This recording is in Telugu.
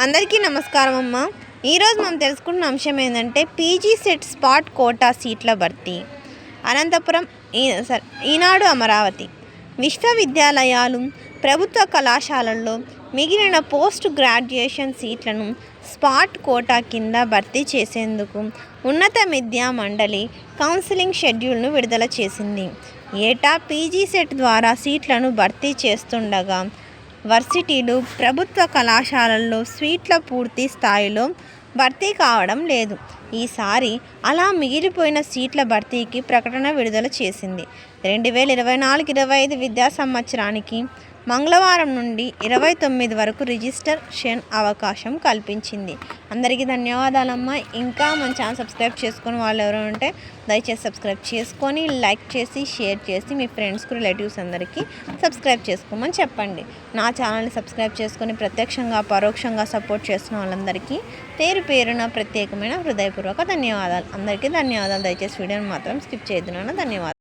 అందరికీ నమస్కారం అమ్మ. ఈరోజు మనం తెలుసుకున్న అంశం ఏంటంటే పీజీ సెట్ స్పాట్ కోటా సీట్ల భర్తీ. అనంతపురం ఈనాడు అమరావతి విశ్వవిద్యాలయాలు ప్రభుత్వ కళాశాలల్లో మిగిలిన పోస్ట్ గ్రాడ్యుయేషన్ సీట్లను స్పాట్ కోటా కింద భర్తీ చేసేందుకు ఉన్నత విద్యా మండలి కౌన్సిలింగ్ షెడ్యూల్ను విడుదల చేసింది. ఏటా పీజీ సెట్ ద్వారా సీట్లను భర్తీ చేస్తుండగా వర్సిటీలు, ప్రభుత్వ కళాశాలల్లో సీట్ల పూర్తి స్థాయిలో భర్తీ కావడం లేదు. ఈసారి అలా మిగిలిపోయిన సీట్ల భర్తీకి ప్రకటన విడుదల చేసింది. 2024-25 విద్యా సంవత్సరానికి మంగళవారం నుండి 29 వరకు రిజిస్ట్రేషన్ అవకాశం కల్పించింది. అందరికీ ధన్యవాదాలమ్మా. ఇంకా మన ఛానల్ సబ్స్క్రైబ్ చేసుకుని వాళ్ళు ఎవరైనా ఉంటే దయచేసి సబ్స్క్రైబ్ చేసుకొని, లైక్ చేసి, షేర్ చేసి మీ ఫ్రెండ్స్కి, రిలేటివ్స్ అందరికీ సబ్స్క్రైబ్ చేసుకోమని చెప్పండి. నా ఛానల్ని సబ్స్క్రైబ్ చేసుకొని ప్రత్యక్షంగా, పరోక్షంగా సపోర్ట్ చేస్తున్న వాళ్ళందరికీ పేరు పేరున ప్రత్యేకమైన హృదయపూర్వక ధన్యవాదాలు. అందరికీ ధన్యవాదాలు. దయచేసి వీడియోని మాత్రం స్కిప్ చేయొద్దు. ధన్యవాదాలు.